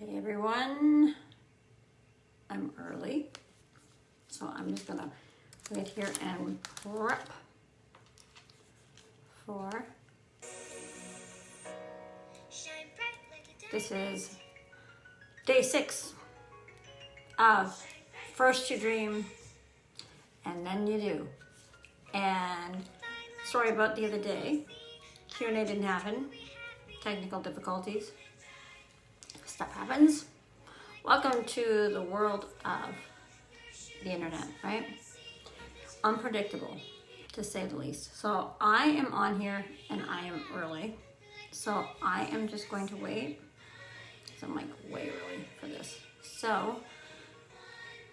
Hey everyone, I'm early, so I'm just gonna wait here and prep for, this is day 6 of First You Dream and Then You Do. And sorry about the other day, Q&A didn't happen, technical difficulties. Stuff happens. Welcome to the world of the internet, right? Unpredictable, to say the least. So I am on here and I am early. So I am just going to wait. So I'm like way early for this. So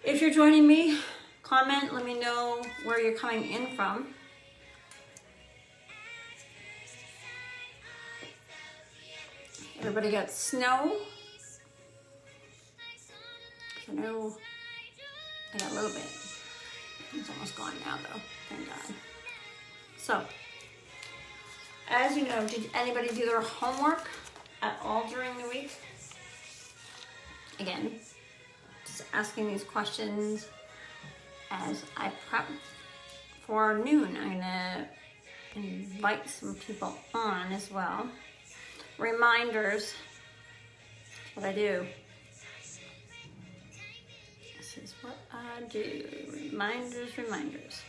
if you're joining me, comment, let me know where you're coming in from. Everybody got snow? No, I got a little bit. It's almost gone now though, thank God. So, as you know, did anybody do their homework at all during the week? Again, just asking these questions as I prep for noon. I'm gonna invite some people on as well. Reminders, that's what I do. This is what I do. Reminders.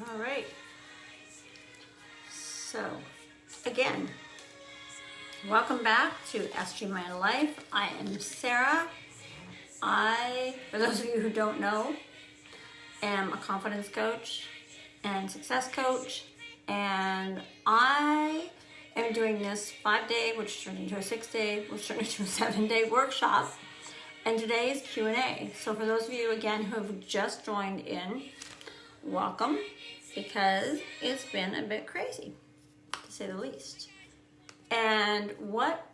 All right. So, again, welcome back to SG My Life. I am Sarah. For those of you who don't know, am a confidence coach and success coach. And I am doing this 5-day, which turned into a 6-day, which turned into a 7-day workshop. And today is Q&A. So for those of you, again, who have just joined in, welcome, because it's been a bit crazy, to say the least. And what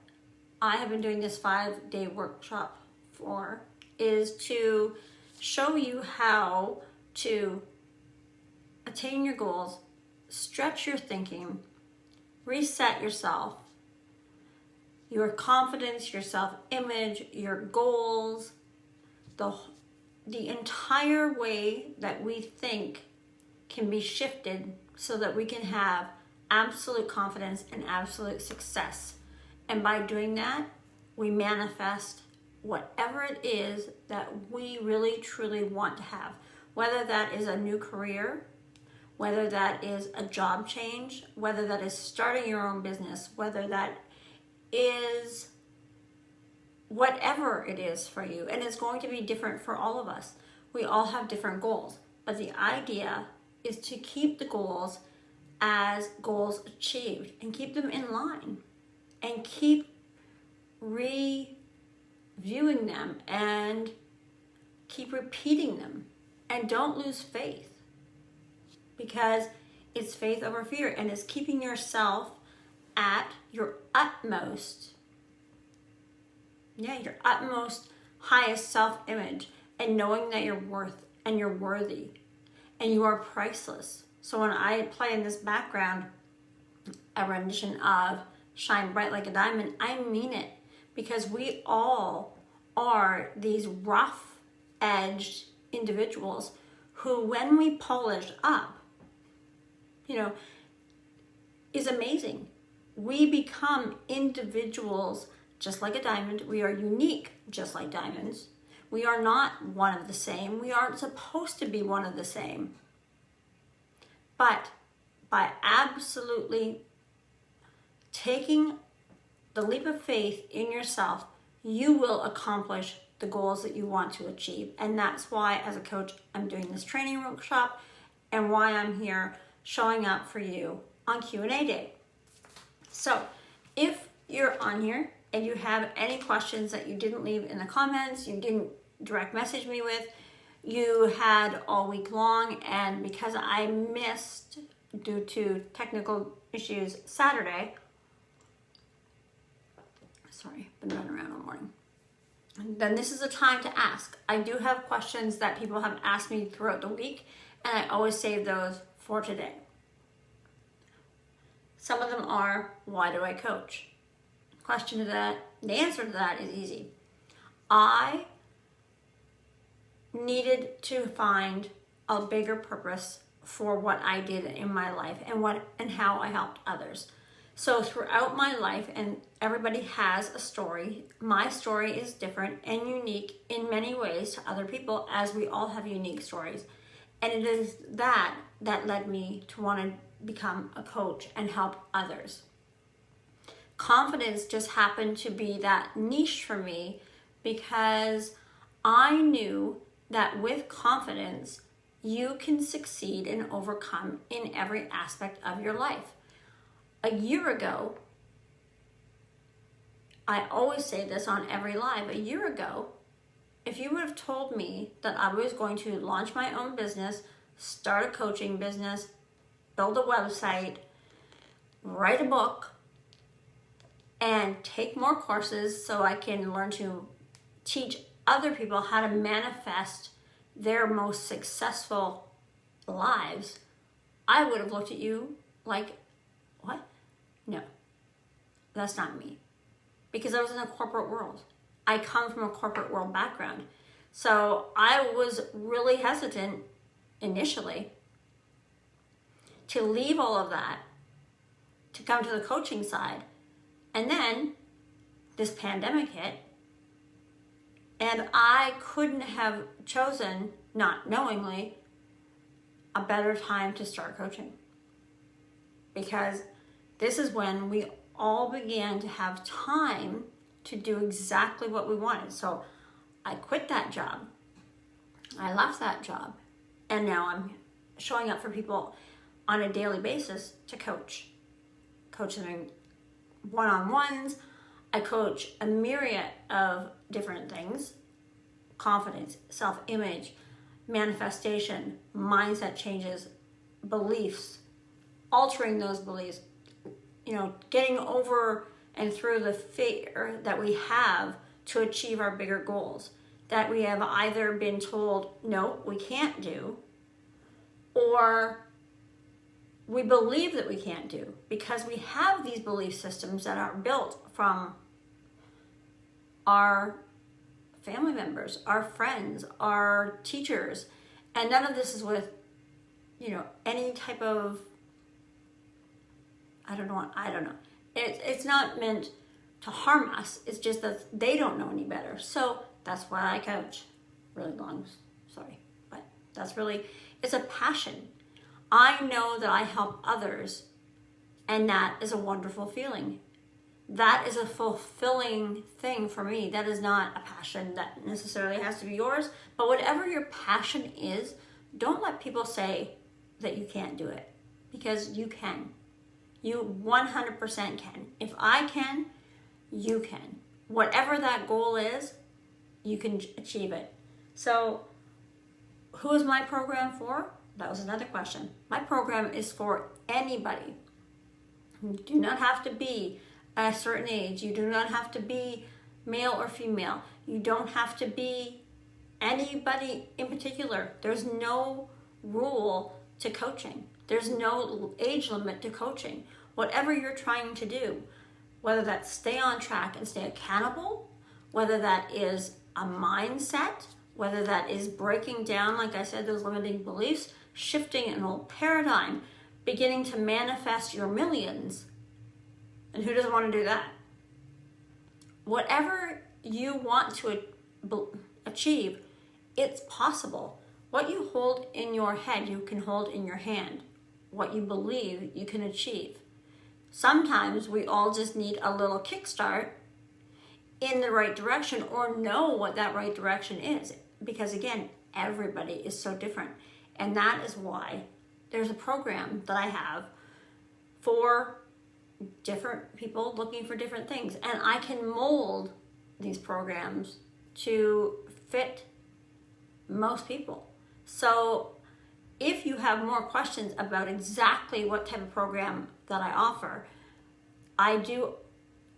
I have been doing this 5-day workshop for is to show you how to attain your goals, stretch your thinking, reset yourself, your confidence, your self-image, your goals, the entire way that we think can be shifted so that we can have absolute confidence and absolute success. And by doing that, we manifest whatever it is that we really truly want to have, whether that is a new career, whether that is a job change, whether that is starting your own business, whether that is whatever it is for you. And it's going to be different for all of us. We all have different goals, but the idea is to keep the goals as goals achieved and keep them in line and keep reviewing them and keep repeating them, and don't lose faith, because it's faith over fear, and it's keeping yourself at your utmost, your utmost highest self-image, and knowing that you're worth and you're worthy and you are priceless. So when I play in this background a rendition of Shine Bright Like a Diamond, I mean it, because we all are these rough-edged individuals who, when we polish up, is amazing. We become individuals just like a diamond. We are unique just like diamonds. We are not one of the same. We aren't supposed to be one of the same. But by absolutely taking the leap of faith in yourself, you will accomplish the goals that you want to achieve. And that's why, as a coach, I'm doing this training workshop, and why I'm here showing up for you on Q&A Day. So if you're on here and you have any questions that you didn't leave in the comments, you didn't direct message me with, you had all week long, and because I missed due to technical issues Saturday, sorry, been running around all morning, then this is a time to ask. I do have questions that people have asked me throughout the week, and I always save those for today. Some of them are, why do I coach? The answer to that is easy. I needed to find a bigger purpose for what I did in my life and how I helped others. So throughout my life, and everybody has a story, my story is different and unique in many ways to other people, as we all have unique stories. And it is that led me to want to become a coach and help others. Confidence just happened to be that niche for me, because I knew that with confidence, you can succeed and overcome in every aspect of your life. A year ago, I always say this on every live, a year ago, if you would have told me that I was going to launch my own business, start a coaching business, build a website, write a book, and take more courses so I can learn to teach other people how to manifest their most successful lives, I would have looked at you like, what? No, that's not me. Because I was in a corporate world. I come from a corporate world background. So I was really hesitant initially to leave all of that, to come to the coaching side. And then this pandemic hit, and I couldn't have chosen, not knowingly, a better time to start coaching. Because this is when we all began to have time to do exactly what we wanted. So I quit that job. I left that job. And now I'm showing up for people on a daily basis to coach. Coach them in one-on-ones. I coach a myriad of different things: confidence, self-image, manifestation, mindset changes, beliefs, altering those beliefs, getting over and through the fear that we have to achieve our bigger goals, that we have either been told, no, we can't do, or we believe that we can't do, because we have these belief systems that are built from our family members, our friends, our teachers, and none of this is with, any type of, I don't know. It's not meant to harm us. It's just that they don't know any better. So that's why I coach. Really long, sorry, but it's a passion. I know that I help others, and that is a wonderful feeling. That is a fulfilling thing for me. That is not a passion that necessarily has to be yours, but whatever your passion is, don't let people say that you can't do it, because you can. You 100% can. If I can, you can. Whatever that goal is, you can achieve it. So, who is my program for? That was another question. My program is for anybody. You do not have to be a certain age. You do not have to be male or female. You don't have to be anybody in particular. There's no rule to coaching. There's no age limit to coaching. Whatever you're trying to do, whether that's stay on track and stay accountable, whether that is a mindset, whether that is breaking down, like I said, those limiting beliefs, shifting an old paradigm, beginning to manifest your millions. And who doesn't want to do that? Whatever you want to achieve, it's possible. What you hold in your head, you can hold in your hand. What you believe, you can achieve. Sometimes we all just need a little kickstart in the right direction, or know what that right direction is. Because again, everybody is so different. And that is why there's a program that I have for different people looking for different things. And I can mold these programs to fit most people. So if you have more questions about exactly what type of program that I offer,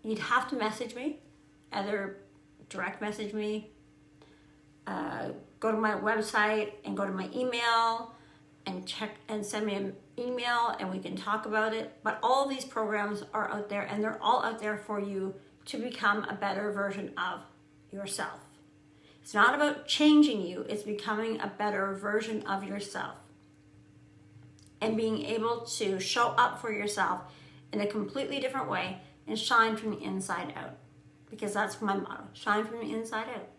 you'd have to message me, either direct message me, go to my website and go to my email and check and send me an email, and we can talk about it. But all these programs are out there, and they're all out there for you to become a better version of yourself. It's not about changing you, it's becoming a better version of yourself and being able to show up for yourself in a completely different way and shine from the inside out. Because that's my motto, shine from the inside out.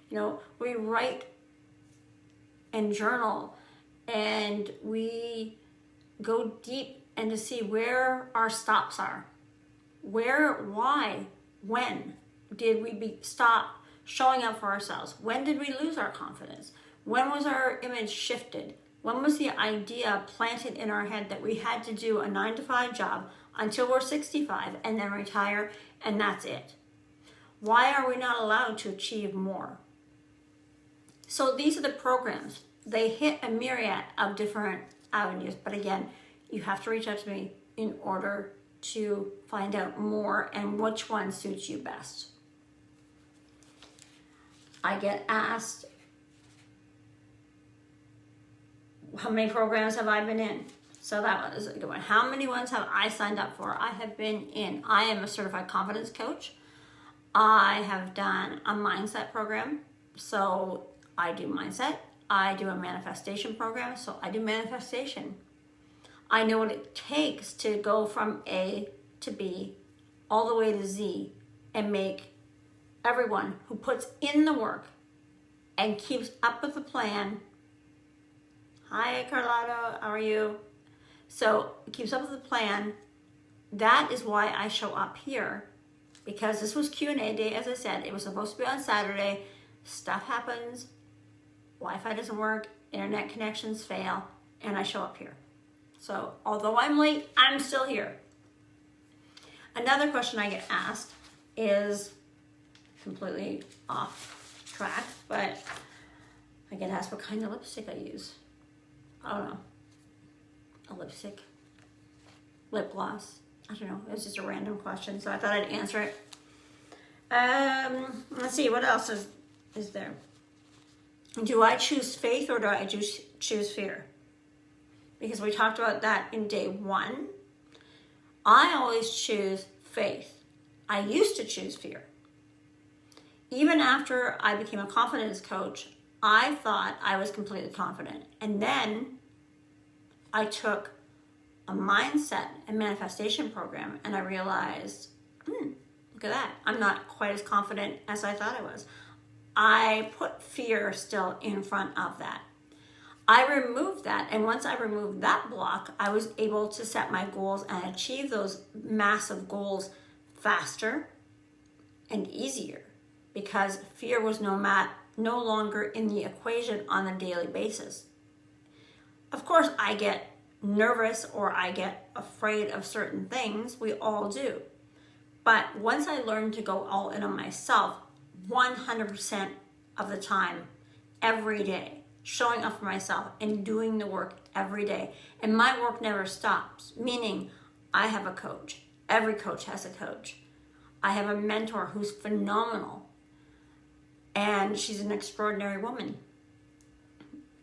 You know, we write and journal, and we go deep and to see where our stops are. Where, why, when did we stop showing up for ourselves? When did we lose our confidence? When was our image shifted? When was the idea planted in our head that we had to do a 9-to-5 job until we're 65 and then retire, and that's it? Why are we not allowed to achieve more? So these are the programs. They hit a myriad of different avenues. But again, you have to reach out to me in order to find out more and which one suits you best. I get asked, how many programs have I been in? So that was a good one. How many ones have I signed up for? I have been in. I am a certified confidence coach. I have done a mindset program. So I do mindset. I do a manifestation program. So I do manifestation. I know what it takes to go from A to B all the way to Z and make everyone who puts in the work and keeps up with the plan. Hi, Carlotta, how are you? So keeps up with the plan. That is why I show up here, because this was Q&A day. As I said, it was supposed to be on Saturday. Stuff happens. Wi-Fi doesn't work. Internet connections fail. And I show up here. So although I'm late, I'm still here. Another question I get asked is completely off track, but I get asked what kind of lipstick I use. I don't know. A lipstick, lip gloss. I don't know. It was just a random question, so I thought I'd answer it. Let's see, what else is there? Do I choose faith or do I choose fear? Because we talked about that in day 1. I always choose faith. I used to choose fear. Even after I became a confidence coach, I thought I was completely confident. And then I took a mindset and manifestation program, and I realized, Look at that. I'm not quite as confident as I thought I was. I put fear still in front of that. I removed that, and once I removed that block, I was able to set my goals and achieve those massive goals faster and easier because fear was no longer in the equation on a daily basis. Of course, I get nervous or I get afraid of certain things. We all do. But once I learned to go all in on myself, 100% of the time, every day, showing up for myself and doing the work every day. And my work never stops, meaning I have a coach. Every coach has a coach. I have a mentor who's phenomenal. And she's an extraordinary woman.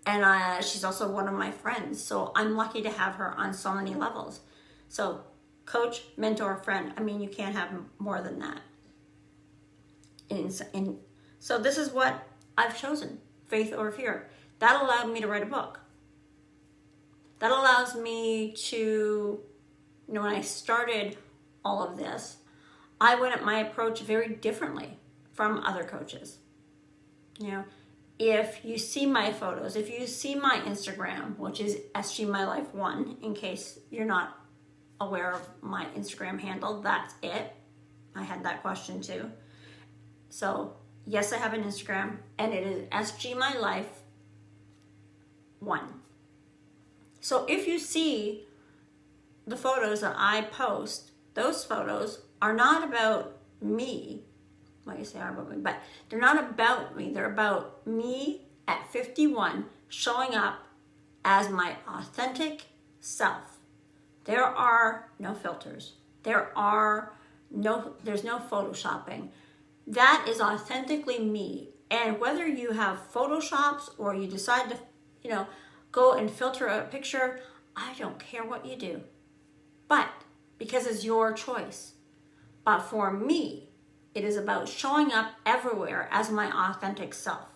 And she's also one of my friends. So I'm lucky to have her on so many levels. So coach, mentor, friend. I mean, you can't have more than that. So this is what I've chosen, faith over fear. That allowed me to write a book. That allows me to, when I started all of this, I went at my approach very differently from other coaches. If you see my photos, if you see my Instagram, which is SGMyLife1, in case you're not aware of my Instagram handle, that's it. I had that question too. So yes, I have an Instagram, and it is SGMyLife1. So if you see the photos that I post, those photos are not about me. Well, you say are about me, but they're not about me. They're about me at 51 showing up as my authentic self. There are no filters. There's no photoshopping. That is authentically me. And whether you have photoshops or you decide to, go and filter a picture, I don't care what you do. But because it's your choice. But for me, it is about showing up everywhere as my authentic self.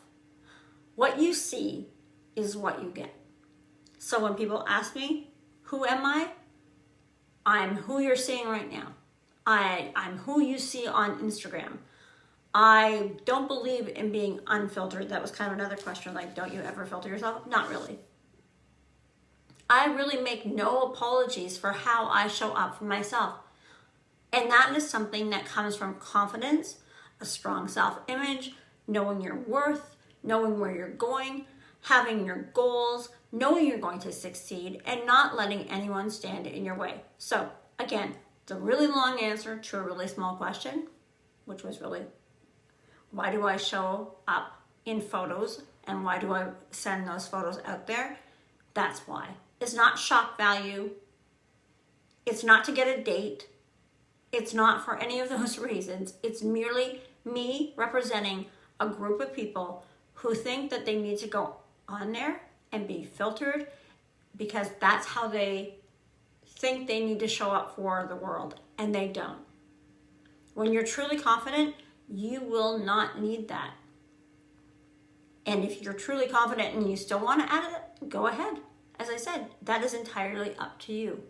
What you see is what you get. So when people ask me, who am I? I'm who you're seeing right now. I'm who you see on Instagram. I don't believe in being unfiltered. That was kind of another question, like, don't you ever filter yourself? Not really. I really make no apologies for how I show up for myself. And that is something that comes from confidence, a strong self-image, knowing your worth, knowing where you're going, having your goals, knowing you're going to succeed, and not letting anyone stand in your way. So again, it's a really long answer to a really small question, which was really, why do I show up in photos and why do I send those photos out there? That's why. It's not shock value. It's not to get a date. It's not for any of those reasons. It's merely me representing a group of people who think that they need to go on there and be filtered because that's how they think they need to show up for the world, and they don't. When you're truly confident, you will not need that. And if you're truly confident and you still want to add it, go ahead. As I said, that is entirely up to you.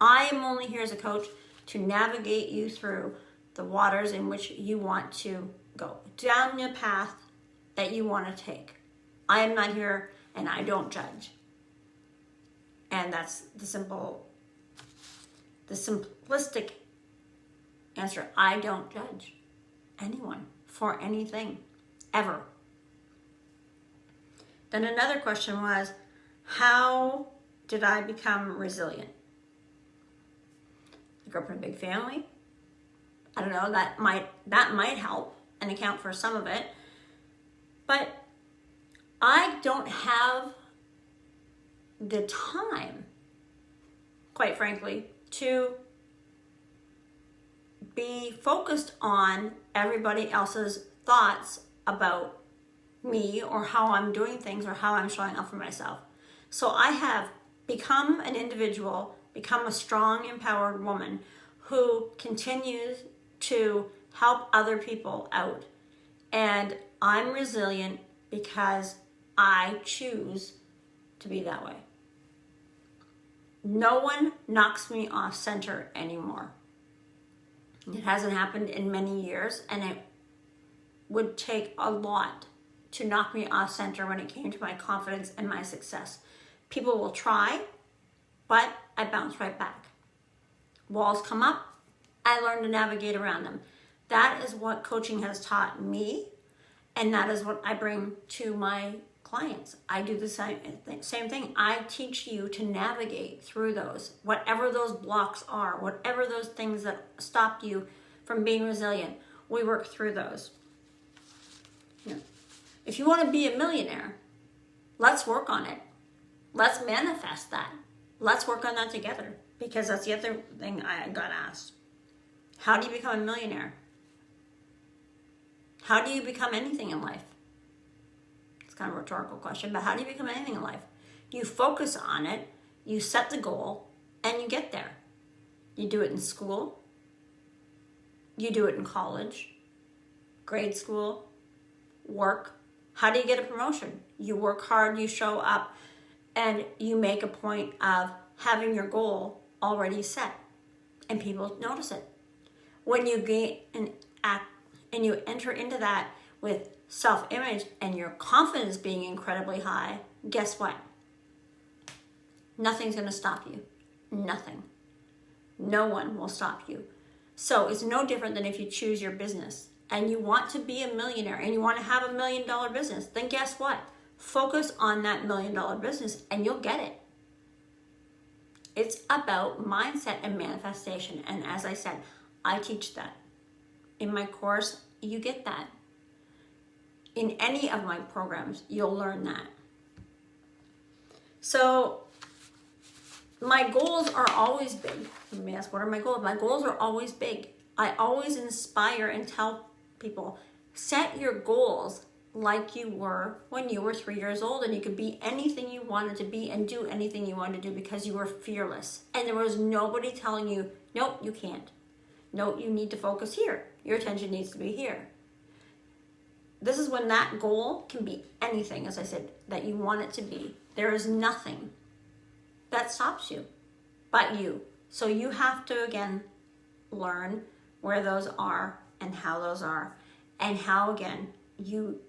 I am only here as a coach to navigate you through the waters in which you want to go, down the path that you want to take. I am not here and I don't judge. And that's the simplistic answer. I don't judge anyone for anything, ever. Then another question was, how did I become resilient? I grew up in a big family. I don't know, that might help and account for some of it. But I don't have the time, quite frankly, to be focused on everybody else's thoughts about me or how I'm doing things or how I'm showing up for myself. So I have become an individual, become a strong, empowered woman who continues to help other people out. And I'm resilient because I choose to be that way. No one knocks me off center anymore. It hasn't happened in many years, and it would take a lot to knock me off center when it came to my confidence and my success. People will try, but I bounce right back. Walls come up, I learn to navigate around them. That is what coaching has taught me, and that is what I bring to my clients. I do the same thing. I teach you to navigate through those, whatever those blocks are, whatever those things that stop you from being resilient. We work through those. If you want to be a millionaire, let's work on it. Let's manifest that. Let's work on that together, because that's the other thing I got asked. How do you become a millionaire? How do you become anything in life? It's kind of a rhetorical question, but how do you become anything in life? You focus on it, you set the goal, and you get there. You do it in school. You do it in college, grade school, work. How do you get a promotion? You work hard, you show up, and you make a point of having your goal already set, and people notice it. When you gain an act and you enter into that with self-image and your confidence being incredibly high, guess what? Nothing's going to stop you. Nothing. No one will stop you. So it's no different than if you choose your business and you want to be a millionaire and you want to have $1 million business, then guess what? Focus on that $1 million business and you'll get it. It's about mindset and manifestation. And as I said, I teach that. In my course, you get that. In any of my programs, you'll learn that. So my goals are always big. Let me ask, what are my goals? My goals are always big. I always inspire and tell people, set your goals like you were when you were 3 years old, and you could be anything you wanted to be and do anything you wanted to do because you were fearless. And there was nobody telling you, nope, you can't. No, you need to focus here. Your attention needs to be here. This is when that goal can be anything, as I said, that you want it to be. There is nothing that stops you but you. So you have to, again, learn where those are and how those are, and how, again, you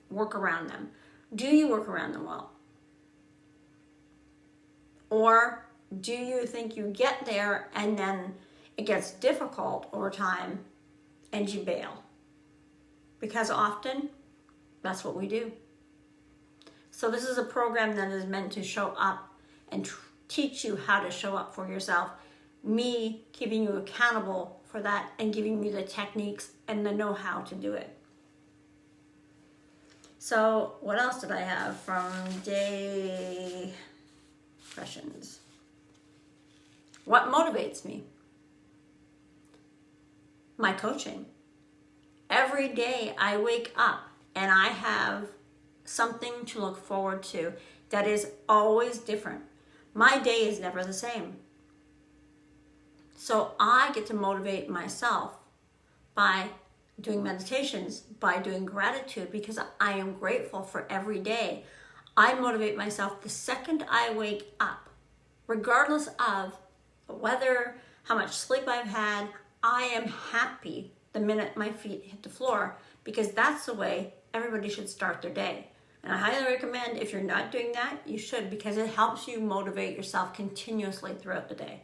work around them. Do you work around them well? Or do you think you get there and then it gets difficult over time and you bail? Because often that's what we do. So this is a program that is meant to show up and teach you how to show up for yourself. Me keeping you accountable for that and giving you the techniques and the know-how to do it. So what else did I have from day questions? What motivates me? My coaching. Every day I wake up and I have something to look forward to that is always different. My day is never the same. So I get to motivate myself by doing meditations, by doing gratitude, because I am grateful for every day. I motivate myself the second I wake up, regardless of the weather, how much sleep I've had. I am happy the minute my feet hit the floor, because that's the way everybody should start their day. And I highly recommend, if you're not doing that, you should, because it helps you motivate yourself continuously throughout the day.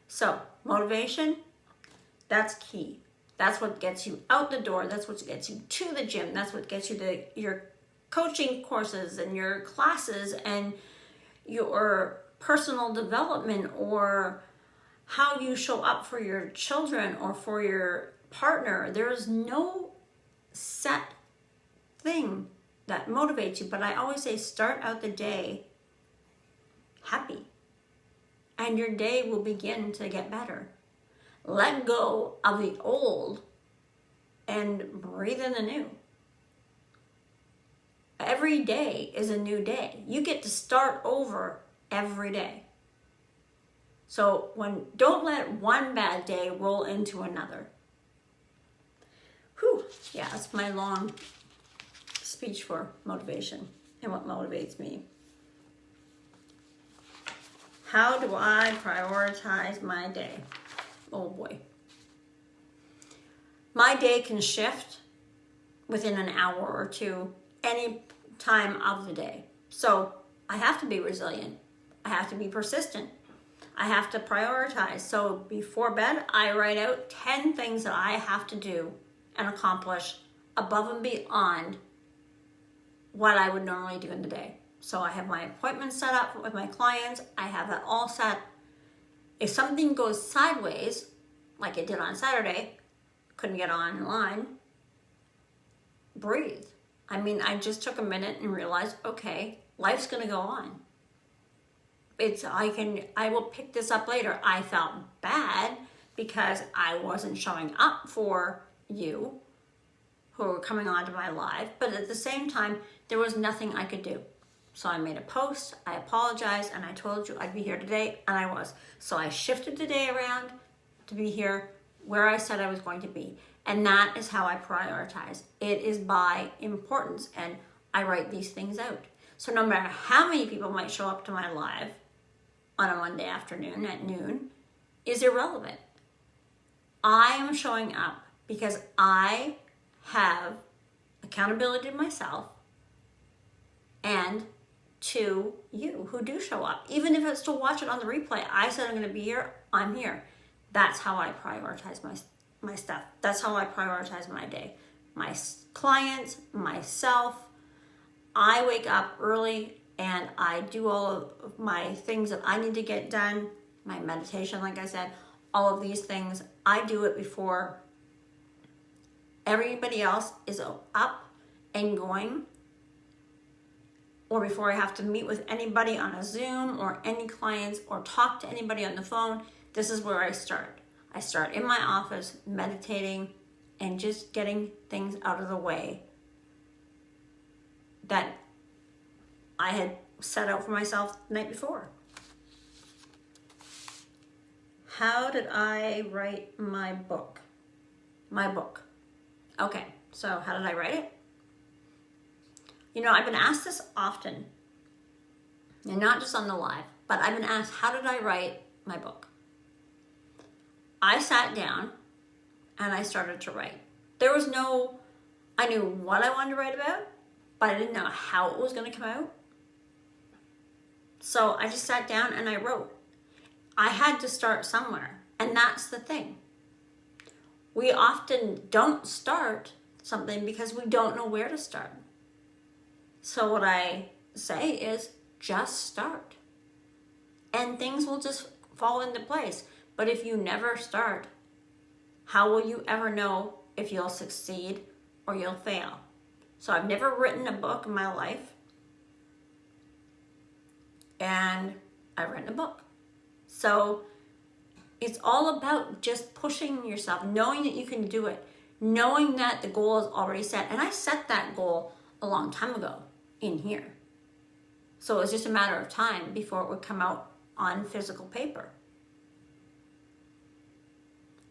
So motivation, that's key. That's what gets you out the door. That's what gets you to the gym. That's what gets you to your coaching courses and your classes and your personal development, or how you show up for your children or for your partner. There is no set thing that motivates you, but I always say start out the day happy, and your day will begin to get better. Let go of the old and breathe in the new. Every day is a new day. You get to start over every day. So don't let one bad day roll into another. Whew, yeah, that's my long speech for motivation and what motivates me. How do I prioritize my day? Oh boy. My day can shift within an hour or two, any time of the day. So I have to be resilient. I have to be persistent. I have to prioritize. So before bed, I write out 10 things that I have to do and accomplish above and beyond what I would normally do in the day. So I have my appointments set up with my clients. I have that all set. If something goes sideways, like it did on Saturday, couldn't get online, breathe. I mean, I just took a minute and realized, okay, life's gonna go on. I will pick this up later. I felt bad because I wasn't showing up for you who were coming onto my live, but at the same time, there was nothing I could do. So I made a post, I apologized, and I told you I'd be here today, and I was. So I shifted the day around to be here where I said I was going to be. And that is how I prioritize. It is by importance, and I write these things out. So no matter how many people might show up to my live on a Monday afternoon at noon is irrelevant. I am showing up because I have accountability to myself and to you who do show up. Even if it's to watch it on the replay, I said I'm going to be here, I'm here. That's how I prioritize my stuff. That's how I prioritize my day. My clients, myself. I wake up early and I do all of my things that I need to get done. My meditation, like I said, all of these things. I do it before everybody else is up and going, or before I have to meet with anybody on a Zoom or any clients or talk to anybody on the phone. This is where I start. I start in my office, meditating and just getting things out of the way that I had set out for myself the night before. How did I write my book? Okay, so how did I write it? You know, I've been asked this often, and not just on the live, but I've been asked, how did I write my book? I sat down and I started to write. I knew what I wanted to write about, but I didn't know how it was going to come out. So I just sat down and I wrote. I had to start somewhere, and that's the thing. We often don't start something because we don't know where to start. So what I say is just start, and things will just fall into place. But if you never start, how will you ever know if you'll succeed or you'll fail? So I've never written a book in my life, and I've written a book. So it's all about just pushing yourself, knowing that you can do it, knowing that the goal is already set. And I set that goal a long time ago in here. So it was just a matter of time before it would come out on physical paper.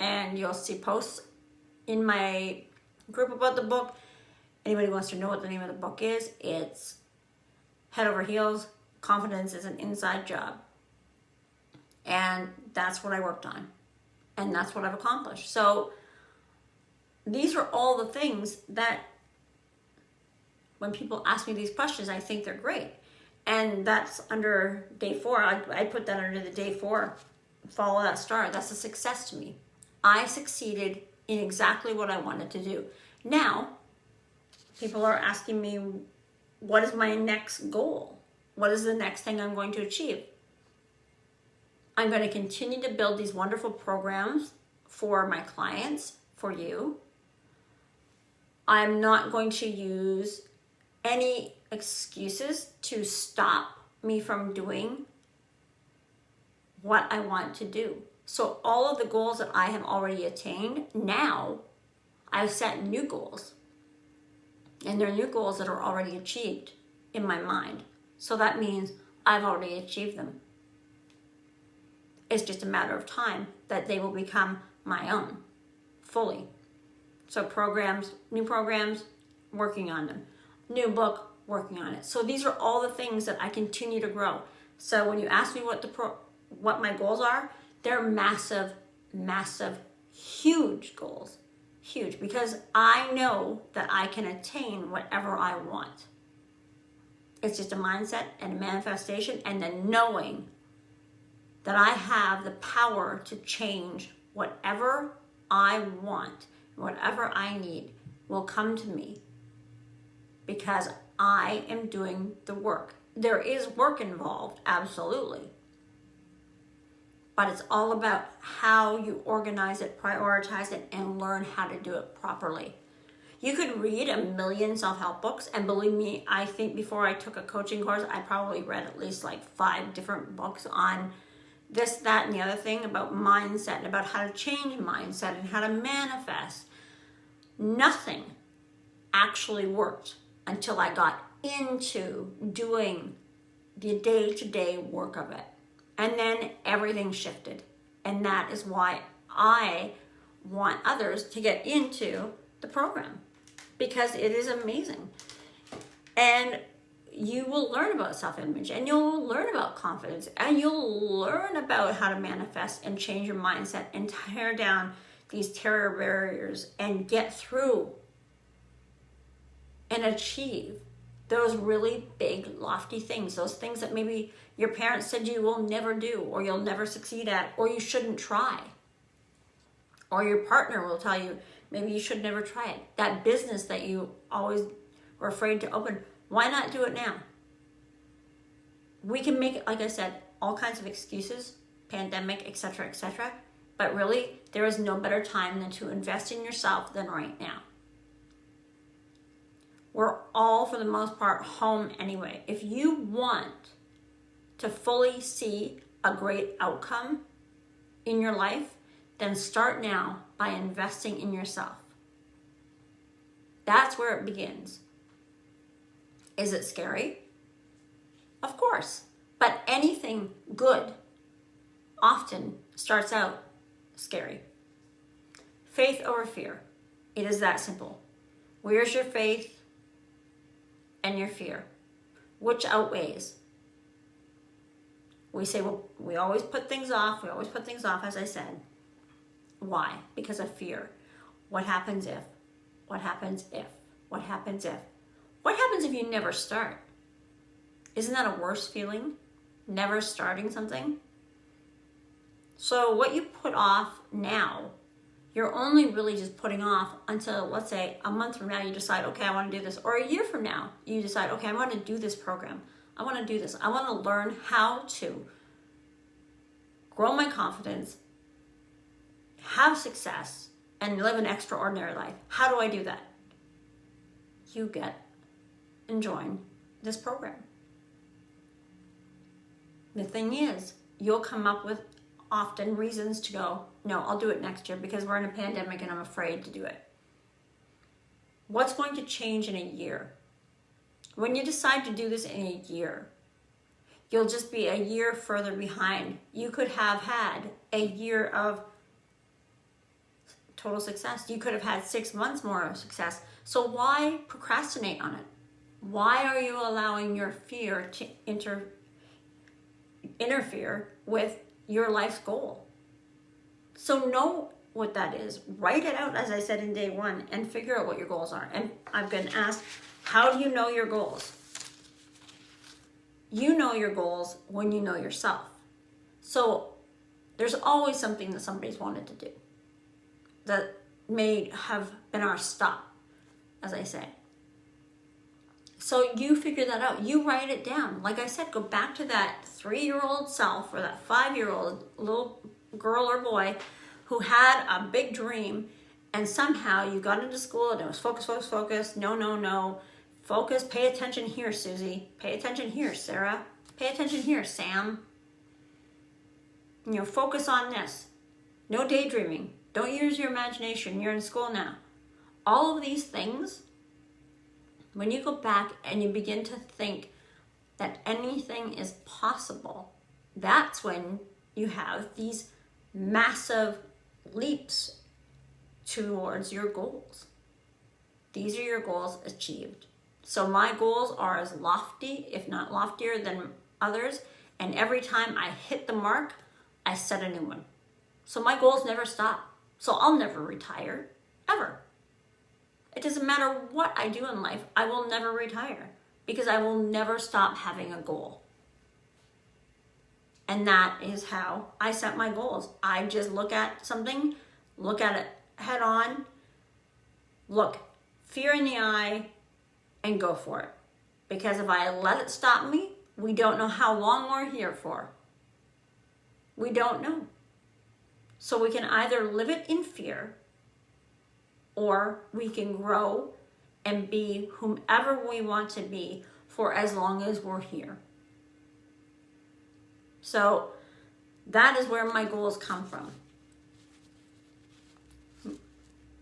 And you'll see posts in my group about the book. Anybody wants to know what the name of the book is, it's Head Over Heels, Confidence is an Inside Job. And that's what I worked on. And that's what I've accomplished. So these are all the things that when people ask me these questions, I think they're great. And that's under day 4. I put that under the day 4, follow that star. That's a success to me. I succeeded in exactly what I wanted to do. Now, people are asking me, what is my next goal? What is the next thing I'm going to achieve? I'm going to continue to build these wonderful programs for my clients, for you. I'm not going to use any excuses to stop me from doing what I want to do. So all of the goals that I have already attained, now I've set new goals. And they're new goals that are already achieved in my mind. So that means I've already achieved them. It's just a matter of time that they will become my own fully. So new programs, working on them. New book, working on it. So these are all the things that I continue to grow. So when you ask me what my goals are, they're massive, massive, huge goals. huge, because I know that I can attain whatever I want. It's just a mindset and a manifestation, and then knowing that I have the power to change whatever I want, whatever I need will come to me because I am doing the work. There is work involved, absolutely. But it's all about how you organize it, prioritize it, and learn how to do it properly. You could read a million self-help books, and believe me, I think before I took a coaching course, I probably read at least like 5 different books on this, that, and the other thing about mindset and about how to change mindset and how to manifest. Nothing actually worked until I got into doing the day-to-day work of it. And then everything shifted. And that is why I want others to get into the program, because it is amazing. And you will learn about self-image, and you'll learn about confidence, and you'll learn about how to manifest and change your mindset and tear down these terror barriers and get through and achieve those really big, lofty things, those things that maybe your parents said you will never do, or you'll never succeed at, or you shouldn't try. Or your partner will tell you, maybe you should never try it. That business that you always were afraid to open, why not do it now? We can make, like I said, all kinds of excuses, pandemic, etc., etc. But really, there is no better time than to invest in yourself than right now. We're all, for the most part, home anyway. If you want to fully see a great outcome in your life, then start now by investing in yourself. That's where it begins. Is it scary? Of course. But anything good often starts out scary. Faith over fear. It is that simple. Where's your faith and your fear? Which outweighs? We say, well, we always put things off. We always put things off, as I said. Why? Because of fear. What happens if? What happens if? What happens if? What happens if you never start? Isn't that a worse feeling? Never starting something? So what you put off now, you're only really just putting off until, let's say, a month from now you decide, okay, I want to do this. Or a year from now, you decide, okay, I want to do this program. I want to do this. I want to learn how to grow my confidence, have success, and live an extraordinary life. How do I do that? You get and join this program. The thing is, you'll come up with often reasons to go, no, I'll do it next year because we're in a pandemic and I'm afraid to do it. What's going to change in a year? When you decide to do this in a year, you'll just be a year further behind. You could have had a year of total success. You could have had 6 months more of success. So why procrastinate on it? Why are you allowing your fear to interfere with your life's goal? So know what that is. Write it out, as I said in day 1, and figure out what your goals are. And I've been asked, how do you know your goals? You know your goals when you know yourself. So there's always something that somebody's wanted to do that may have been our stop, as I say. So you figure that out. You write it down. Like I said, go back to that 3-year-old self or that 5-year-old little girl or boy who had a big dream, and somehow you got into school and it was focus, focus, focus. No, no, no. Focus. Pay attention here, Susie. Pay attention here, Sarah. Pay attention here, Sam. Focus on this. No daydreaming. Don't use your imagination. You're in school now. All of these things, when you go back and you begin to think that anything is possible, that's when you have these massive leaps towards your goals. These are your goals achieved. So my goals are as lofty, if not loftier, than others. And every time I hit the mark, I set a new one. So my goals never stop. So I'll never retire. ever. It doesn't matter what I do in life, I will never retire because I will never stop having a goal. And that is how I set my goals. I just look at something, look at it head on, look fear in the eye, and go for it. Because if I let it stop me, we don't know how long we're here for. We don't know. So we can either live it in fear, or we can grow and be whomever we want to be for as long as we're here. So that is where my goals come from.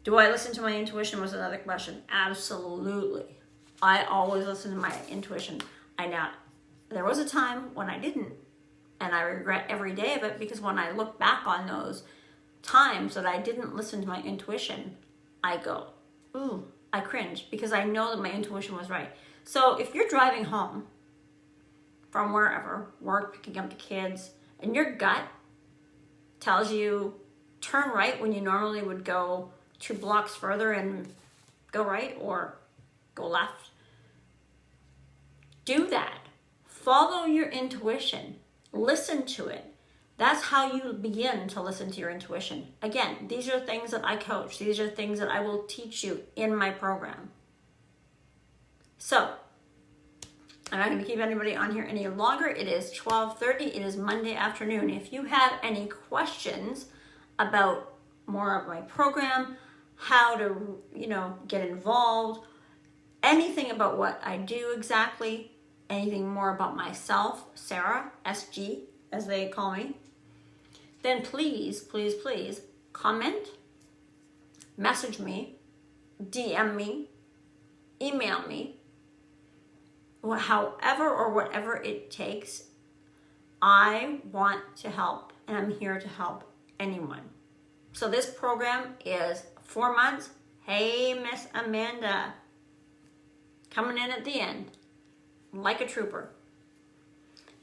Do I listen to my intuition was another question. Absolutely. I always listen to my intuition. There was a time when I didn't, and I regret every day of it, because when I look back on those times that I didn't listen to my intuition, I go, ooh, I cringe, because I know that my intuition was right. So if you're driving home from wherever, work, picking up the kids, and your gut tells you turn right when you normally would go 2 blocks further and go right or go left, do that. Follow your intuition. Listen to it. That's how you begin to listen to your intuition. Again, these are things that I coach. These are things that I will teach you in my program. So, I'm not going to keep anybody on here any longer. It is 12:30. It is Monday afternoon. If you have any questions about more of my program, how to, get involved, anything about what I do exactly, anything more about myself, Sarah, SG, as they call me, then please, please, please comment, message me, DM me, email me, however or whatever it takes. I want to help, and I'm here to help anyone. So this program is 4 months. Hey, Miss Amanda, coming in at the end like a trooper.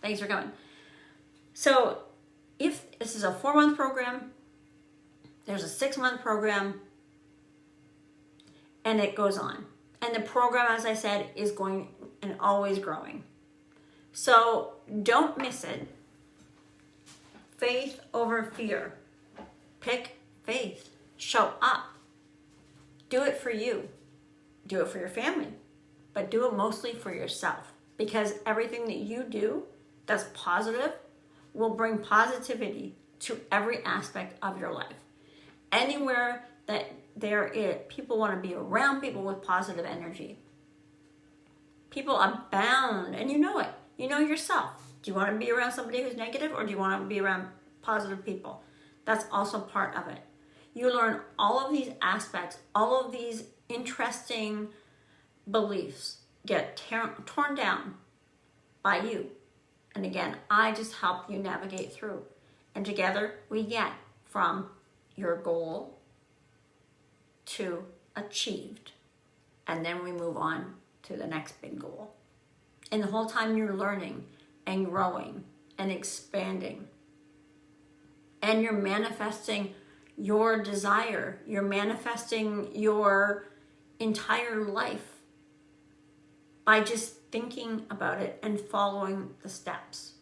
Thanks for coming. So if this is a 4-month program, there's a 6-month program, and it goes on. And the program, as I said, is going and always growing. So don't miss it. Faith over fear. Pick faith. Show up. Do it for you. Do it for your family. But do it mostly for yourself. Because everything that you do that's positive will bring positivity to every aspect of your life. Anywhere that there is, people want to be around people with positive energy. People abound, and you know it. You know yourself. Do you want to be around somebody who's negative, or do you want to be around positive people? That's also part of it. You learn all of these aspects, all of these interesting beliefs get torn down by you. And again, I just help you navigate through. And together we get from your goal to achieved. And then we move on to the next big goal. And the whole time you're learning and growing and expanding. And you're manifesting your desire. You're manifesting your entire life by just thinking about it and following the steps.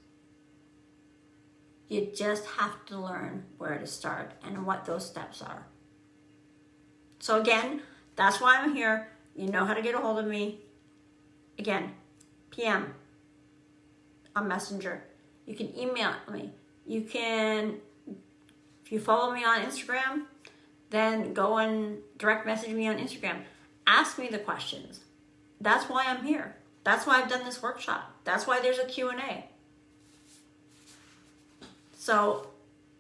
You just have to learn where to start and what those steps are. So again, that's why I'm here. You know how to get a hold of me. Again, PM on Messenger. You can email me. You can, if you follow me on Instagram, then go and direct message me on Instagram. Ask me the questions. That's why I'm here. That's why I've done this workshop. That's why there's a Q&A. So,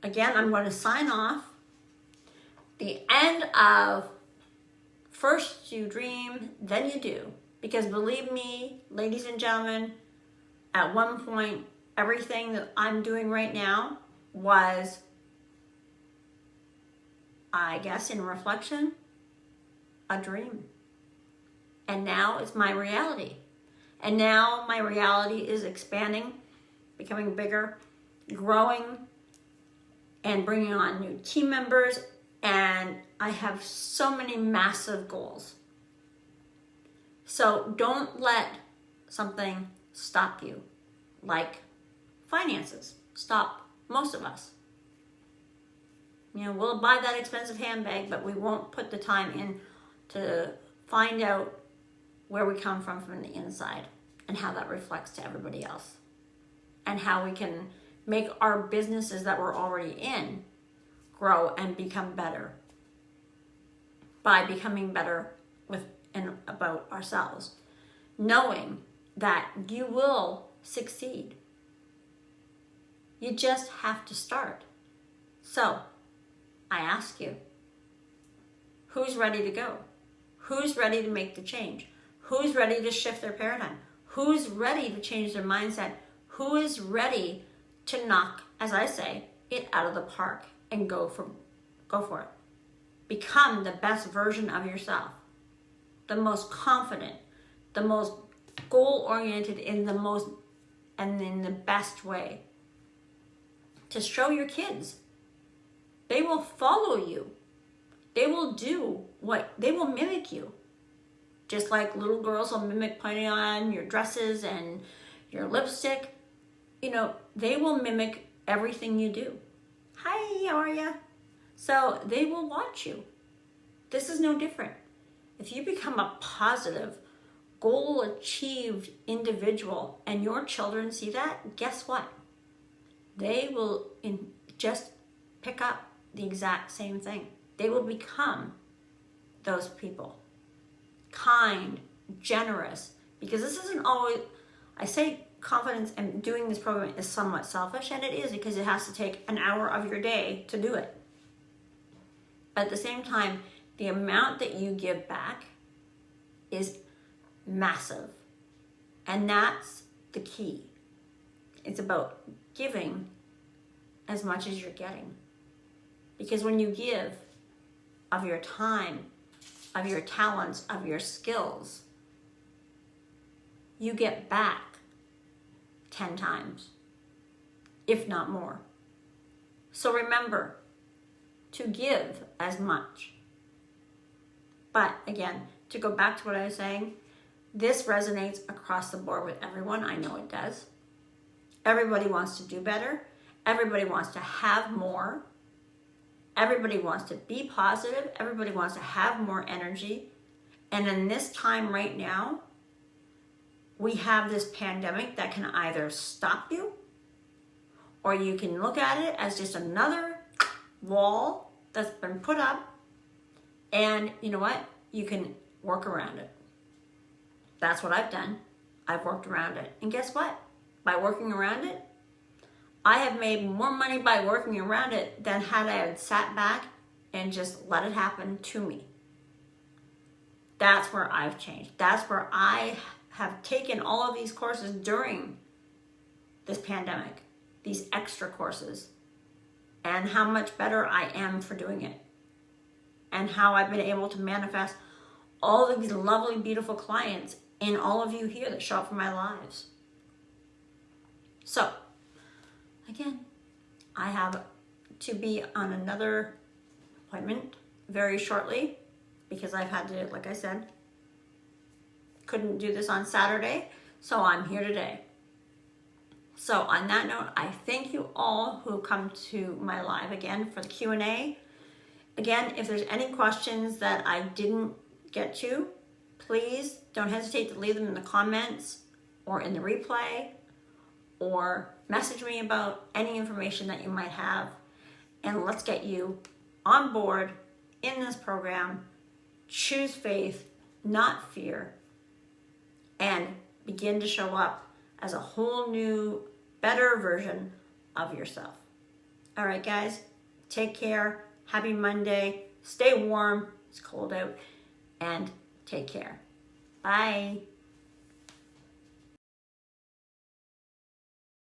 again, I'm going to sign off. The end of first you dream, then you do. Because believe me, ladies and gentlemen, at one point, everything that I'm doing right now was, I guess in reflection, a dream. And now it's my reality. And now my reality is expanding, becoming bigger, growing, and bringing on new team members and I have so many massive goals. So don't let something stop you, like finances stop most of us. We'll buy that expensive handbag, but we won't put the time in to find out where we come from the inside and how that reflects to everybody else, and how we can make our businesses that we're already in grow and become better by becoming better with and about ourselves, knowing that you will succeed. You just have to start. So I ask you, who's ready to go? Who's ready to make the change? Who's ready to shift their paradigm? Who's ready to change their mindset? Who is ready to knock, as I say, it out of the park and go for it? Become the best version of yourself, the most confident, the most goal-oriented in the best way. To show your kids, they will follow you. They will mimic you. Just like little girls will mimic putting on your dresses and your lipstick. They will mimic everything you do. Hi, how are you? So they will watch you. This is no different. If you become a positive, goal-achieved individual and your children see that, guess what? They will just pick up the exact same thing. They will become those people. Kind, generous, because this isn't always, I say confidence and doing this program is somewhat selfish, and it is, because it has to take an hour of your day to do it. But at the same time, the amount that you give back is massive. And that's the key. It's about giving as much as you're getting. Because when you give of your time, of your talents, of your skills, you get back 10 times, if not more. So remember to give as much. But again, to go back to what I was saying, this resonates across the board with everyone. I know it does. Everybody wants to do better. Everybody wants to have more. Everybody wants to be positive. Everybody wants to have more energy. And in this time right now, we have this pandemic that can either stop you, or you can look at it as just another wall that's been put up, and you know what? You can work around it. That's what I've done. I've worked around it. And guess what? By working around it, I have made more money by working around it than had I had sat back and just let it happen to me. That's where I've changed. That's where I have taken all of these courses during this pandemic, these extra courses, and how much better I am for doing it, and how I've been able to manifest all of these lovely, beautiful clients in all of you here that show up for my lives. So, again, I have to be on another appointment very shortly because I've had to, like I said, couldn't do this on Saturday, so I'm here today. So on that note, I thank you all who come to my live again for the Q&A. Again, if there's any questions that I didn't get to, please don't hesitate to leave them in the comments or in the replay, or message me about any information that you might have, and let's get you on board in this program. Choose faith, not fear, and begin to show up as a whole new, better version of yourself. All right, guys, take care. Happy Monday. Stay warm. It's cold out. And take care. Bye.